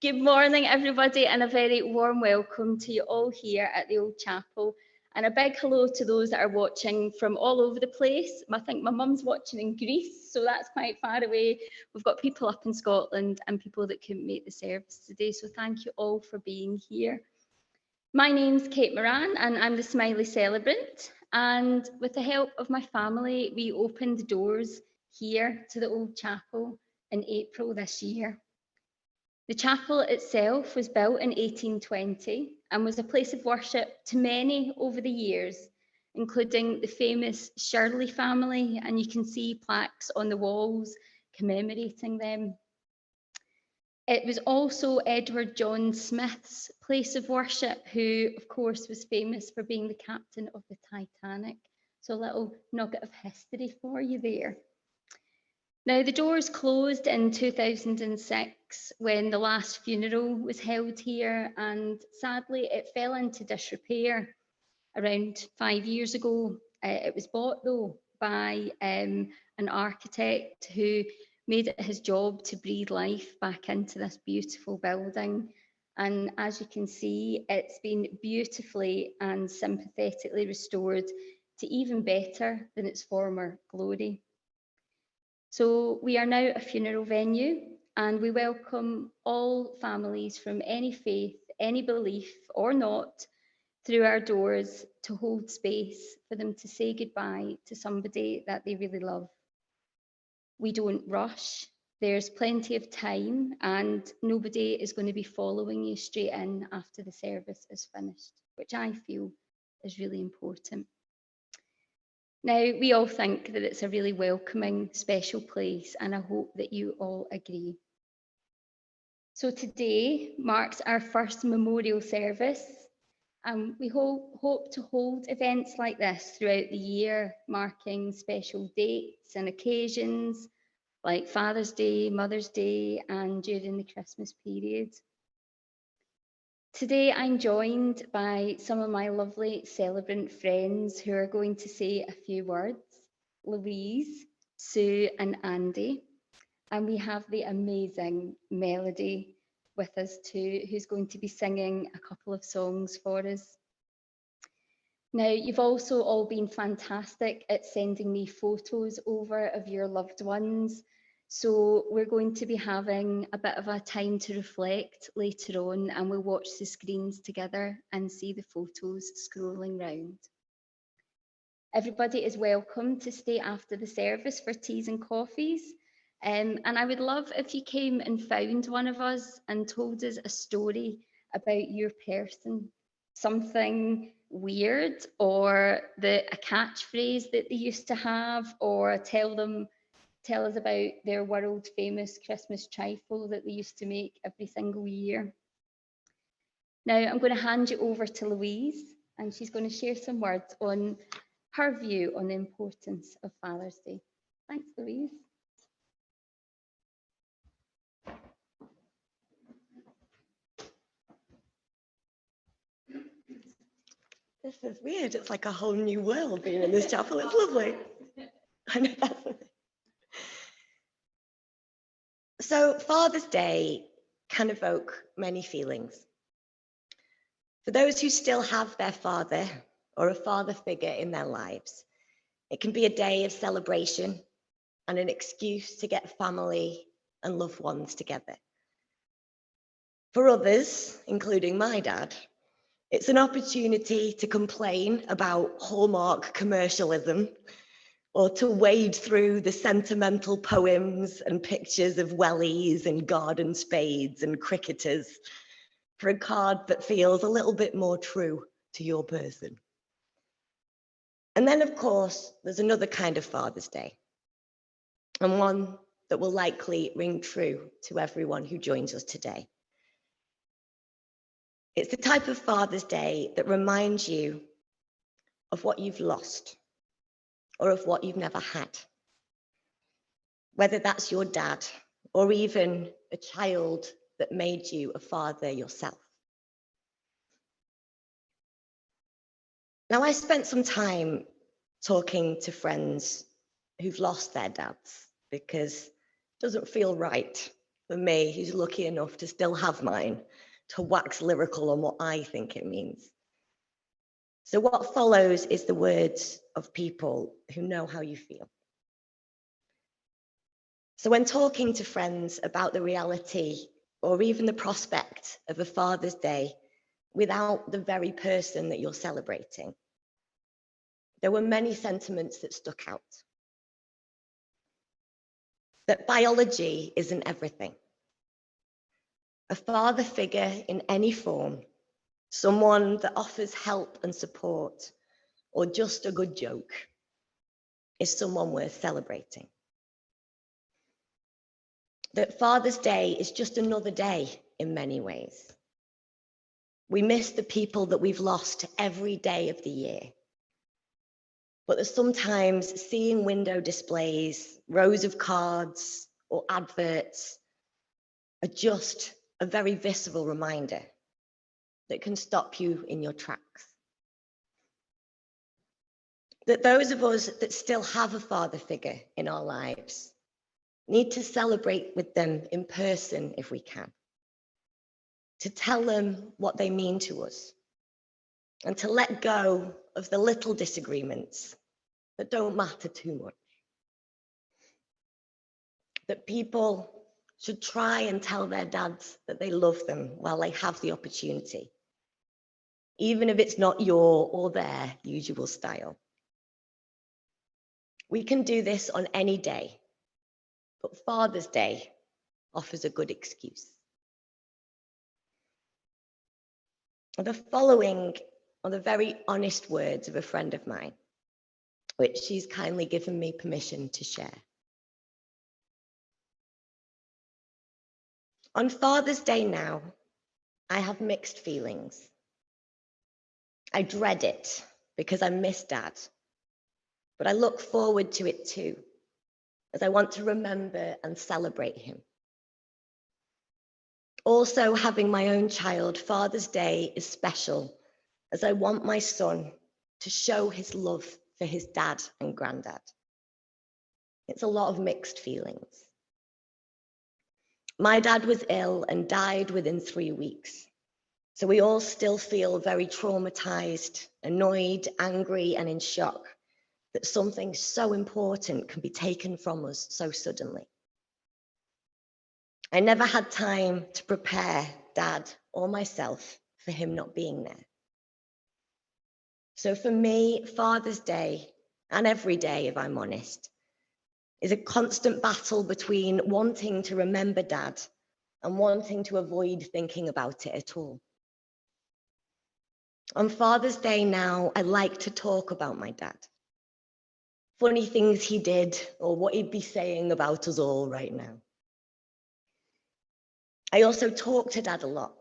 Good morning, everybody, and a very warm welcome to you all here at the Old Chapel. And a big hello to those that are watching from all over the place. I think my mum's watching in Greece, so that's quite far away. We've got people up in Scotland and people that couldn't make the service today, so thank you all for being here. My name's Kate Moran, and I'm the Smiley Celebrant. And with the help of my family, we opened the doors here to the Old Chapel in April this year. The chapel itself was built in 1820 and was a place of worship to many over the years, including the famous Shirley family, and you can see plaques on the walls commemorating them. It was also Edward John Smith's place of worship, who, of course, was famous for being the captain of the Titanic. So a little nugget of history for you there. Now, the doors closed in 2006 when the last funeral was held here, and sadly it fell into disrepair around 5 years ago. It was bought though by an architect who made it his job to breathe life back into this beautiful building. And as you can see, it's been beautifully and sympathetically restored to even better than its former glory. So we are now a funeral venue, and we welcome all families from any faith, any belief or not, through our doors to hold space for them to say goodbye to somebody that they really love. We don't rush. There's plenty of time, and nobody is going to be following you straight in after the service is finished, which I feel is really important. Now, we all think that it's a really welcoming, special place, and I hope that you all agree. So today marks our first memorial service, and we hope to hold events like this throughout the year, marking special dates and occasions like Father's Day, Mother's Day, and during the Christmas period. Today, I'm joined by some of my lovely celebrant friends who are going to say a few words, Louise, Sue, and Andy. And we have the amazing Melodie with us too, who's going to be singing a couple of songs for us. Now, you've also all been fantastic at sending me photos over of your loved ones. So we're going to be having a bit of a time to reflect later on, and we'll watch the screens together and see the photos scrolling round. Everybody is welcome to stay after the service for teas and coffees. And I would love if you came and found one of us and told us a story about your person, something weird, or a catchphrase that they used to have, or tell us about their world famous Christmas trifle that they used to make every single year. Now I'm going to hand you over to Louise, and she's going to share some words on her view on the importance of Father's Day. Thanks, Louise. This is weird. It's like a whole new world being in this chapel. It's lovely. I know that's it. So Father's Day can evoke many feelings. For those who still have their father or a father figure in their lives, it can be a day of celebration and an excuse to get family and loved ones together. For others, including my dad, it's an opportunity to complain about Hallmark commercialism, or to wade through the sentimental poems and pictures of wellies and garden spades and cricketers for a card that feels a little bit more true to your person. And then, of course, there's another kind of Father's Day, and one that will likely ring true to everyone who joins us today. It's the type of Father's Day that reminds you of what you've lost, or of what you've never had. Whether that's your dad, or even a child that made you a father yourself. Now, I spent some time talking to friends who've lost their dads, because it doesn't feel right for me, who's lucky enough to still have mine, to wax lyrical on what I think it means. So what follows is the words of people who know how you feel. So when talking to friends about the reality or even the prospect of a Father's Day without the very person that you're celebrating, there were many sentiments that stuck out. That biology isn't everything. A father figure in any form, someone that offers help and support, or just a good joke, is someone worth celebrating. That Father's Day is just another day in many ways. We miss the people that we've lost every day of the year. But that sometimes seeing window displays, rows of cards, or adverts are just a very visceral reminder that can stop you in your tracks. That those of us that still have a father figure in our lives need to celebrate with them in person if we can, to tell them what they mean to us, and to let go of the little disagreements that don't matter too much. That people should try and tell their dads that they love them while they have the opportunity, even if it's not your or their usual style. We can do this on any day, but Father's Day offers a good excuse. The following are the very honest words of a friend of mine, which she's kindly given me permission to share. On Father's Day now, I have mixed feelings. I dread it because I miss Dad, but I look forward to it too, as I want to remember and celebrate him. Also, having my own child, Father's Day is special, as I want my son to show his love for his dad and granddad. It's a lot of mixed feelings. My dad was ill and died within 3 weeks. So we all still feel very traumatized, annoyed, angry, and in shock that something so important can be taken from us so suddenly. I never had time to prepare Dad or myself for him not being there. So for me, Father's Day, and every day if I'm honest, is a constant battle between wanting to remember Dad and wanting to avoid thinking about it at all. On Father's Day now, I like to talk about my dad. Funny things he did or what he'd be saying about us all right now. I also talk to Dad a lot,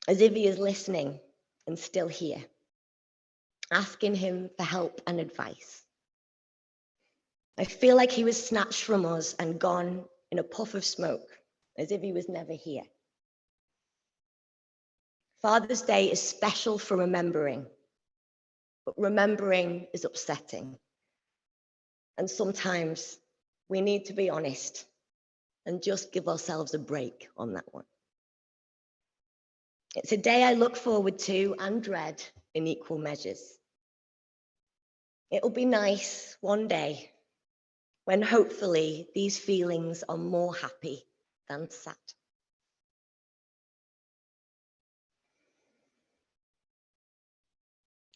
as if he is listening and still here, asking him for help and advice. I feel like he was snatched from us and gone in a puff of smoke, as if he was never here. Father's Day is special for remembering, but remembering is upsetting. And sometimes we need to be honest and just give ourselves a break on that one. It's a day I look forward to and dread in equal measures. It'll be nice one day when hopefully these feelings are more happy than sad.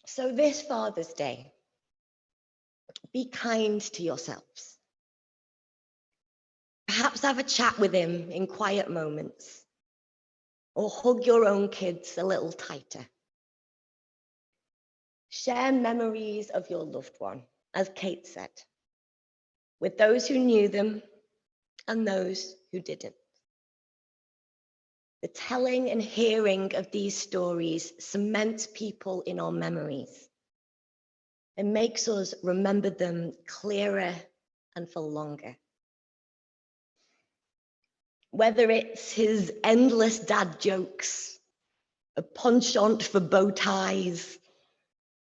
So this Father's Day, be kind to yourselves. Perhaps have a chat with him in quiet moments, or hug your own kids a little tighter. Share memories of your loved one, as Kate said, with those who knew them and those who didn't. The telling and hearing of these stories cements people in our memories and makes us remember them clearer and for longer. Whether it's his endless dad jokes, a penchant for bow ties,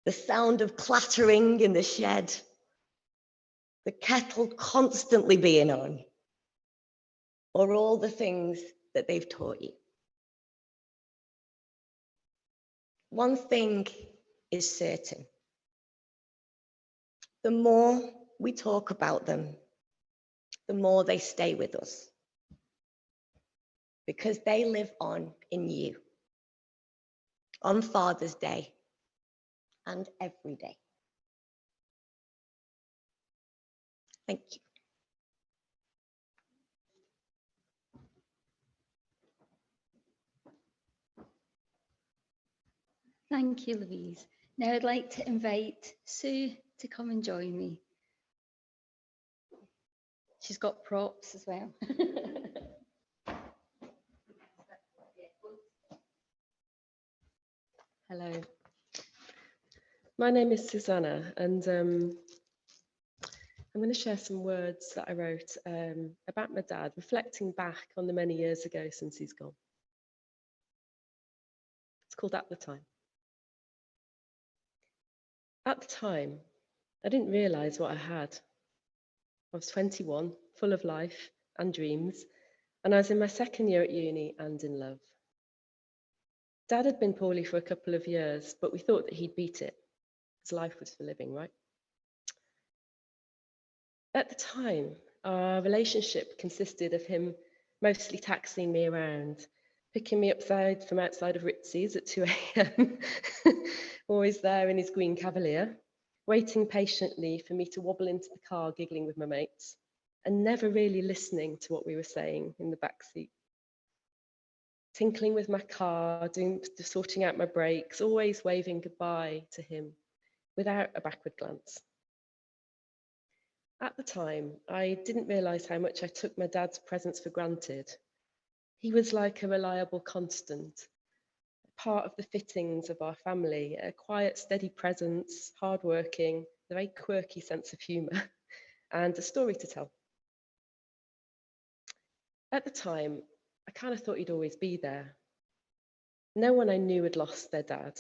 the sound of clattering in the shed, the kettle constantly being on, or all the things that they've taught you. One thing is certain. The more we talk about them, the more they stay with us, because they live on in you, on Father's Day and every day. Thank you. Thank you, Louise. Now I'd like to invite Sue to come and join me. She's got props as well. Hello. My name is Susanna, and I'm going to share some words that I wrote about my dad, reflecting back on the many years ago since he's gone. It's called At the Time. At the time, I didn't realise what I had. I was 21, full of life and dreams, and I was in my second year at uni and in love. Dad had been poorly for a couple of years, but we thought that he'd beat it, because life was for living, right? At the time, our relationship consisted of him mostly taxiing me around, picking me up from outside of Ritzy's at 2 a.m, always there in his green Cavalier, waiting patiently for me to wobble into the car giggling with my mates, and never really listening to what we were saying in the back seat. Tinkling with my car, sorting out my brakes, always waving goodbye to him without a backward glance. At the time, I didn't realise how much I took my dad's presence for granted. He was like a reliable constant, part of the fittings of our family, a quiet, steady presence, hardworking, a very quirky sense of humour, and a story to tell. At the time, I kind of thought he'd always be there. No one I knew had lost their dad.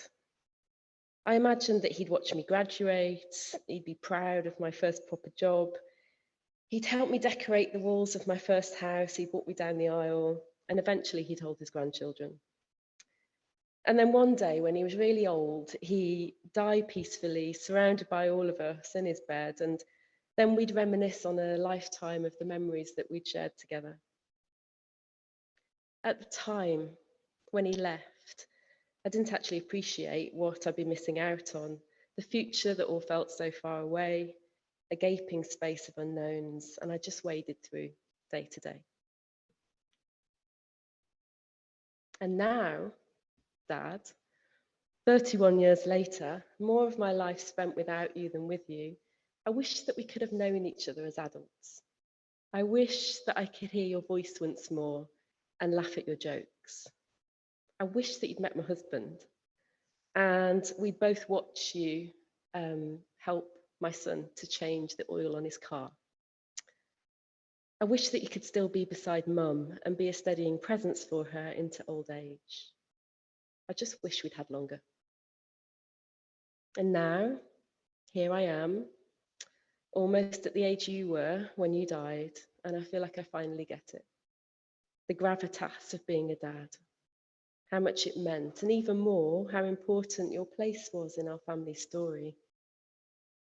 I imagined that he'd watch me graduate, he'd be proud of my first proper job, he'd help me decorate the walls of my first house, he'd walk me down the aisle, and eventually he'd hold his grandchildren. And then one day, when he was really old, he died peacefully, surrounded by all of us in his bed, and then we'd reminisce on a lifetime of the memories that we'd shared together. At the time, when he left, I didn't actually appreciate what I'd be missing out on, the future that all felt so far away, a gaping space of unknowns, and I just waded through day to day. And now, Dad, 31 years later, more of my life spent without you than with you, I wish that we could have known each other as adults. I wish that I could hear your voice once more and laugh at your jokes. I wish that you'd met my husband and we'd both watch you help my son to change the oil on his car. I wish that you could still be beside Mum and be a steadying presence for her into old age. I just wish we'd had longer. And now, here I am, almost at the age you were when you died, and I feel like I finally get it. The gravitas of being a dad, how much it meant, and even more, how important your place was in our family story.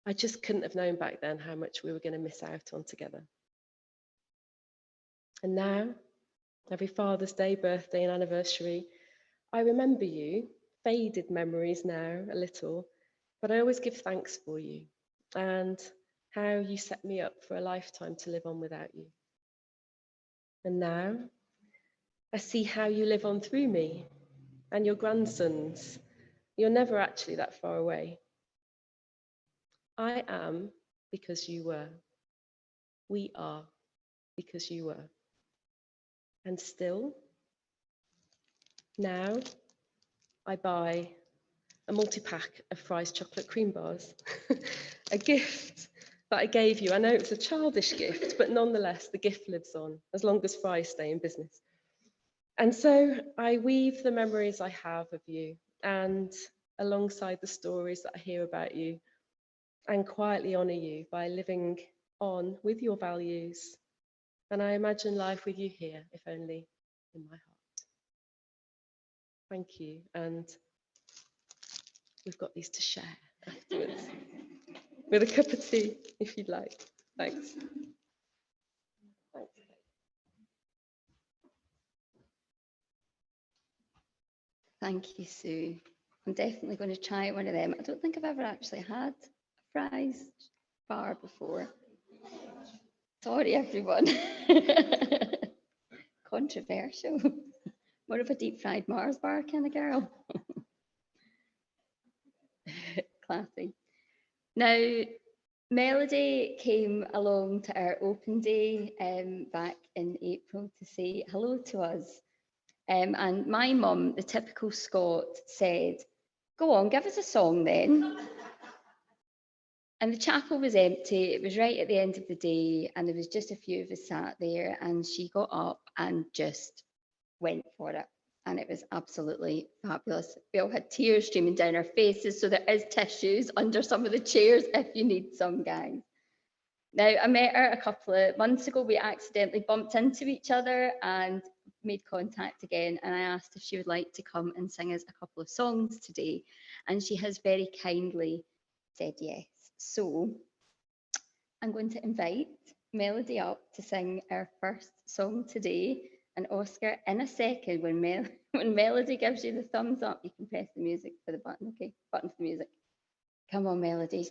I just couldn't have known back then how much we were going to miss out on together. And now, every Father's Day, birthday, and anniversary, I remember you, faded memories now a little, but I always give thanks for you and how you set me up for a lifetime to live on without you. And now, I see how you live on through me and your grandsons. You're never actually that far away. I am because you were. We are because you were. And still, now, I buy a multi-pack of Fry's chocolate cream bars, a gift that I gave you. I know it's a childish gift, but nonetheless, the gift lives on as long as Fry's stay in business. And so I weave the memories I have of you and alongside the stories that I hear about you and quietly honour you by living on with your values And I imagine life with you here, if only in my heart. Thank you. And we've got these to share afterwards with a cup of tea, if you'd like. Thanks. Thanks. Thank you, Sue. I'm definitely going to try one of them. I don't think I've ever actually had a fries bar before. Sorry, everyone. Controversial. More of a deep fried Mars bar kind of girl. Classy. Now, Melodie came along to our open day back in April to say hello to us. And my mum, the typical Scot, said, "Go on, give us a song then." And the chapel was empty. It was right at the end of the day, and there was just a few of us sat there, and she got up and just went for it. And it was absolutely fabulous. We all had tears streaming down our faces, so there is tissues under some of the chairs if you need some, guys. Now, I met her a couple of months ago. We accidentally bumped into each other and made contact again, and I asked if she would like to come and sing us a couple of songs today, and she has very kindly said yes. So I'm going to invite Melodie up to sing our first song today. And Oscar, in a second, when Melodie gives you the thumbs up, you can press the music for the button, okay? Button for the music. Come on, Melodie.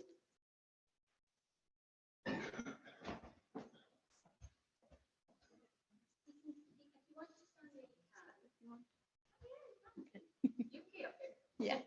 Yeah.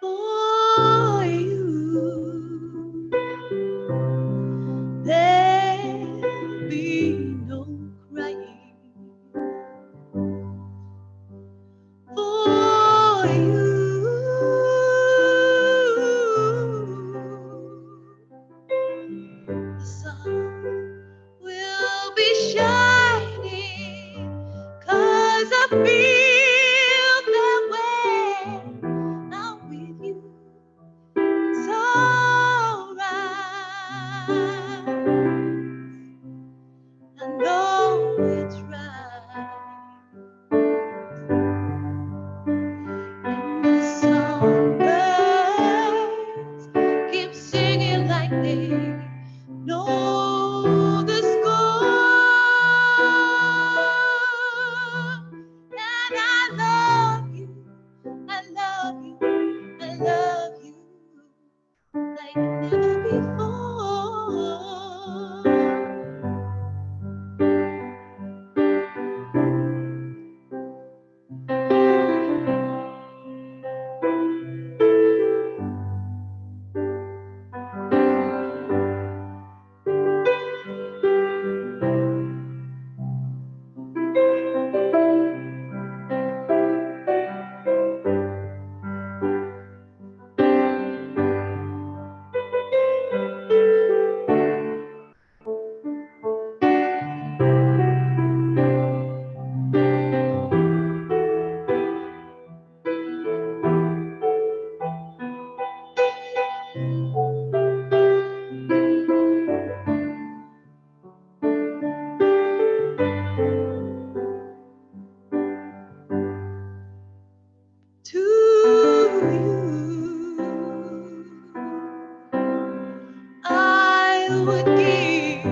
For you, there'll be no crying. For you, the sun will be shining, 'cause I feel that way. I'm with you. It's alright. I know it's right. And the songbirds keep singing like they know the score. And I love you, I love you, I love you like never before. To you, I would give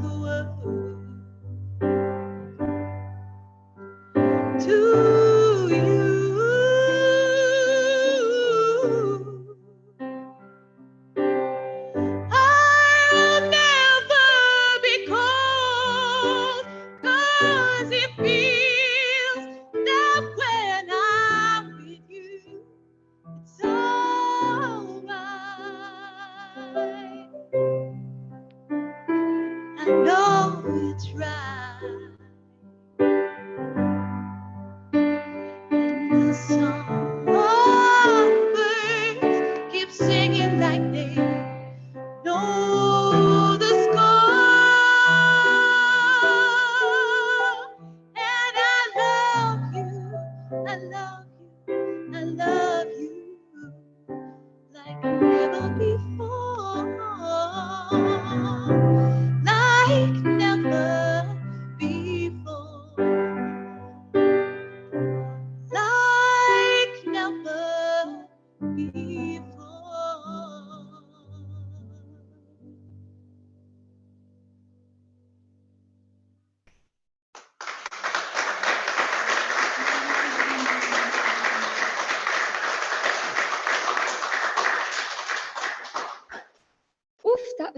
the world. To you, I'll never be cold, 'cause it feels that when I'm with you, it's alright. I know it's right.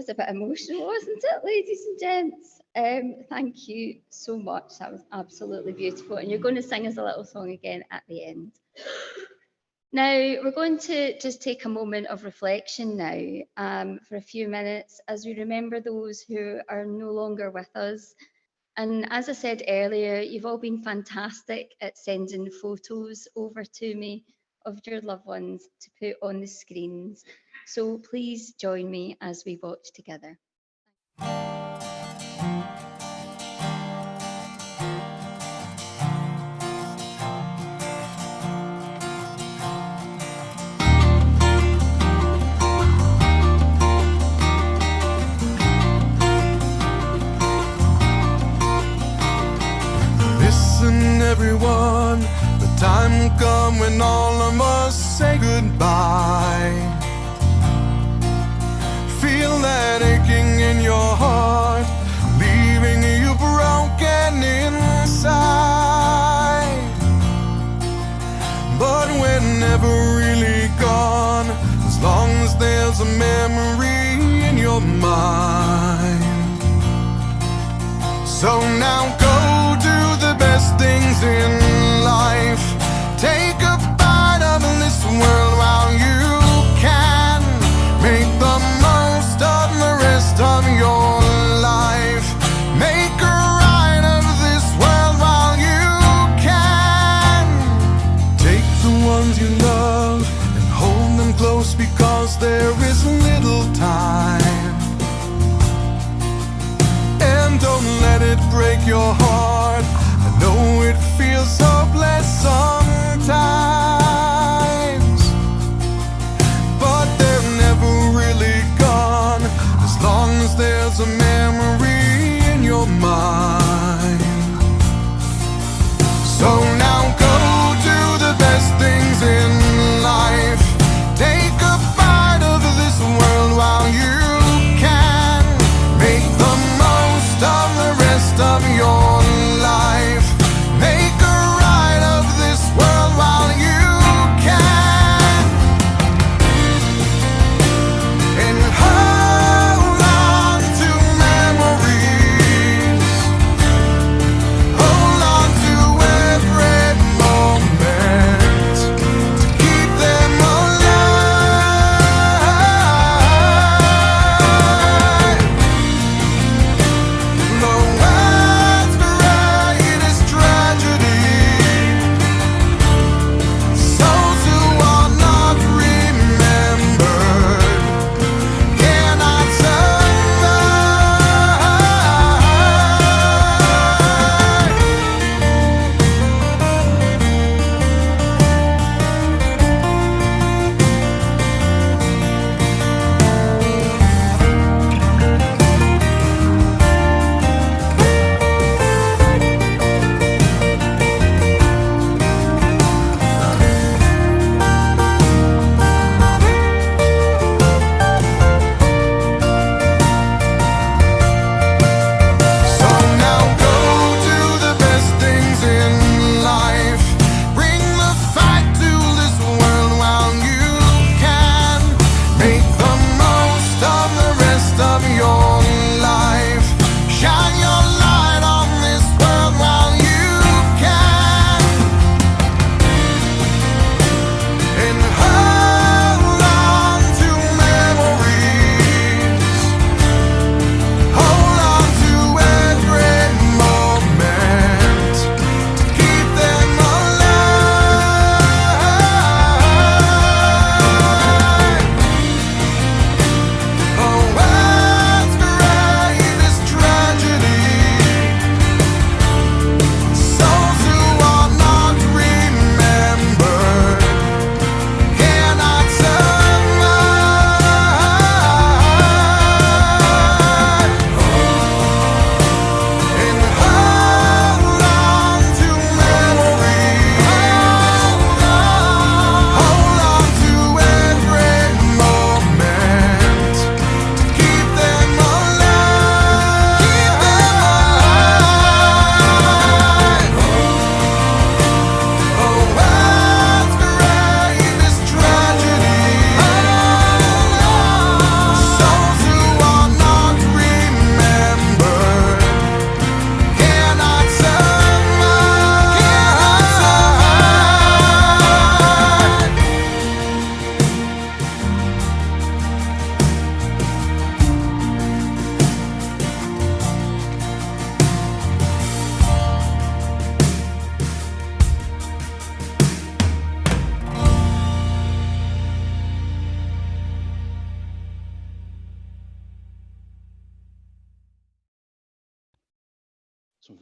was a bit emotional, wasn't it, ladies and gents? Thank you so much. That was absolutely beautiful. And you're going to sing us a little song again at the end. Now, we're going to just take a moment of reflection now for a few minutes as we remember those who are no longer with us. And as I said earlier, you've all been fantastic at sending photos over to me of your loved ones to put on the screens. So please join me as we watch together. Listen, everyone, the time will come when all of us say goodbye. Feel that aching in your heart, leaving you broken inside. But we're never really gone, as long as there's a memory in your mind. So now go do the best things in life. Take a bite of this world while you can. Make the most of the rest of your life. Make a ride of this world while you can. Take the ones you love and hold them close, because there is little time. And don't let it break your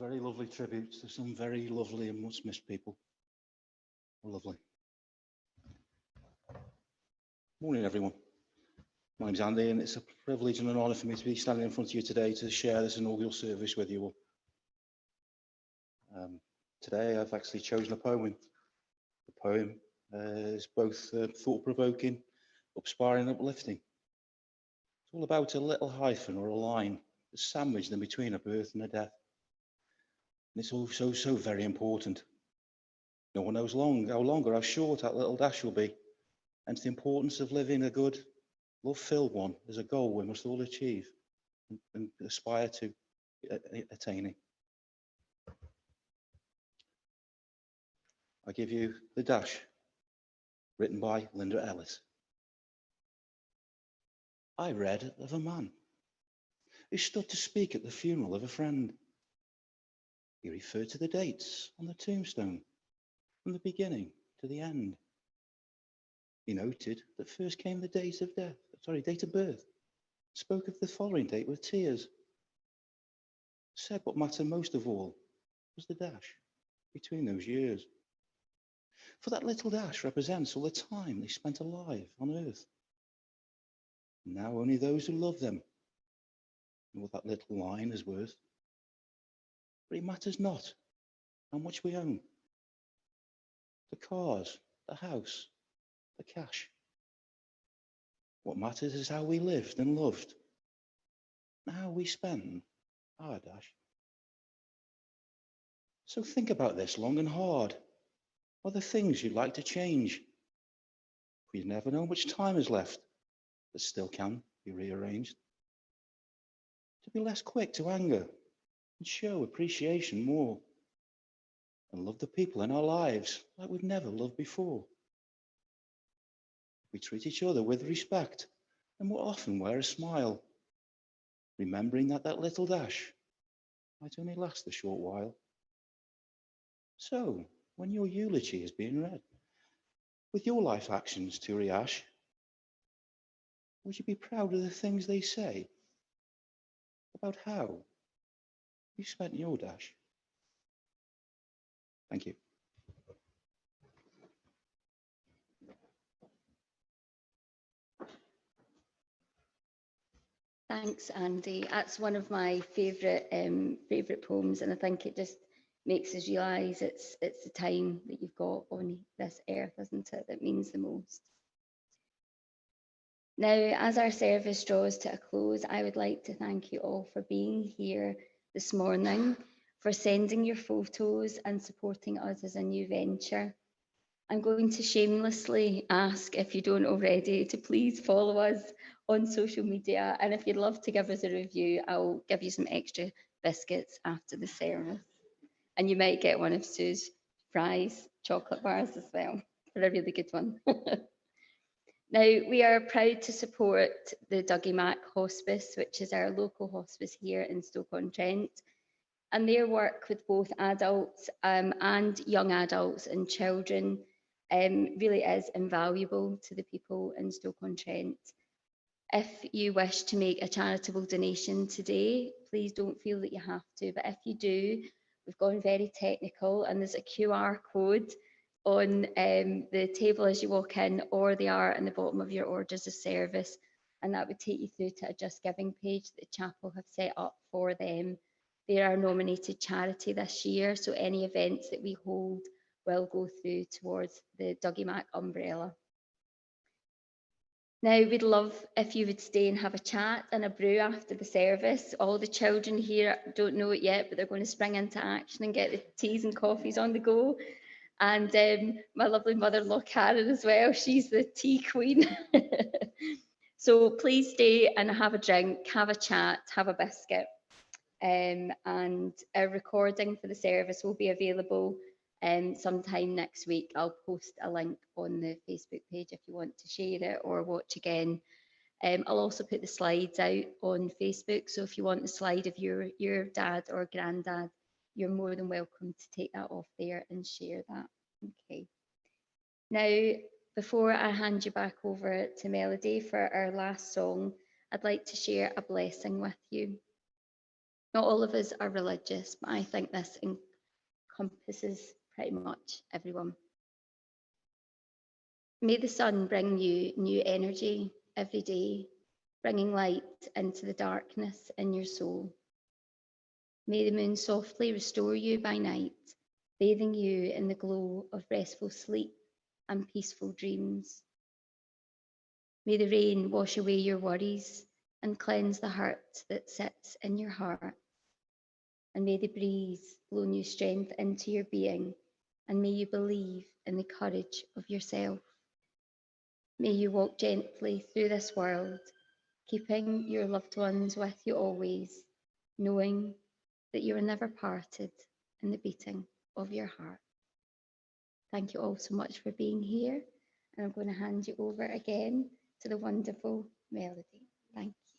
very lovely tributes to some very lovely and much missed people. Lovely. Morning, everyone. My name's Andy, and it's a privilege and an honour for me to be standing in front of you today to share this inaugural service with you all. Today, I've actually chosen a poem. The poem is both thought-provoking, inspiring, and uplifting. It's all about a little hyphen or a line that's sandwiched in between a birth and a death. And it's also so very important. No one knows how long or how short that little dash will be. Hence the importance of living a good, love-filled one is a goal we must all achieve and aspire to attaining. I give you The Dash, written by Linda Ellis. I read of a man who stood to speak at the funeral of a friend. He referred to the dates on the tombstone from the beginning to the end. He noted that first came the date of birth, spoke of the following date with tears, said what mattered most of all was the dash between those years. For that little dash represents all the time they spent alive on earth. Now only those who love them know what that little line is worth. But it matters not how much we own. The cars, the house, the cash. What matters is how we lived and loved, and how we spend our dash. So think about this long and hard. What are the things you'd like to change? We never know how much time is left, but still can be rearranged. To be less quick to anger and show appreciation more, and love the people in our lives like we've never loved before. We treat each other with respect and more often wear a smile, remembering that that little dash might only last a short while. So, when your eulogy is being read, with your life actions to rehash, would you be proud of the things they say about how you spent your dash? Thank you. Thanks, Andy. That's one of my favourite poems, and I think it just makes us realise it's the time that you've got on this earth, isn't it, that means the most. Now, as our service draws to a close, I would like to thank you all for being here this morning, for sending your photos and supporting us as a new venture. I'm going to shamelessly ask, if you don't already, to please follow us on social media. And if you'd love to give us a review, I'll give you some extra biscuits after the service. And you might get one of Sue's fries, chocolate bars as well, for a really good one. Now, we are proud to support the Dougie Mac Hospice, which is our local hospice here in Stoke-on-Trent. And their work with both adults and young adults and children really is invaluable to the people in Stoke-on-Trent. If you wish to make a charitable donation today, please don't feel that you have to, but if you do, we've gone very technical and there's a QR code on the table as you walk in, or they are in the bottom of your orders of service, and that would take you through to a Just Giving page that the chapel have set up for them. They are nominated charity this year, so any events that we hold will go through towards the Dougie Mac umbrella. Now, we'd love if you would stay and have a chat and a brew after the service. All the children here don't know it yet, but they're going to spring into action and get the teas and coffees on the go. And my lovely mother-in-law Karen as well, she's the tea queen. So please stay and have a drink, have a chat, have a biscuit. And a recording for the service will be available sometime next week. I'll post a link on the Facebook page if you want to share it or watch again. I'll also put the slides out on Facebook, so if you want the slide of your dad or granddad, you're more than welcome to take that off there and share that. Okay. Now, before I hand you back over to Melodie for our last song, I'd like to share a blessing with you. Not all of us are religious, but I think this encompasses pretty much everyone. May the sun bring you new energy every day, bringing light into the darkness in your soul. May the moon softly restore you by night, bathing you in the glow of restful sleep and peaceful dreams. May the rain wash away your worries and cleanse the hurt that sits in your heart. And may the breeze blow new strength into your being, and may you believe in the courage of yourself. May you walk gently through this world, keeping your loved ones with you always, knowing that you are never parted in the beating of your heart. Thank you all so much for being here, and I'm going to hand you over again to the wonderful Melodie. Thank you.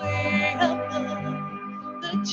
Way above the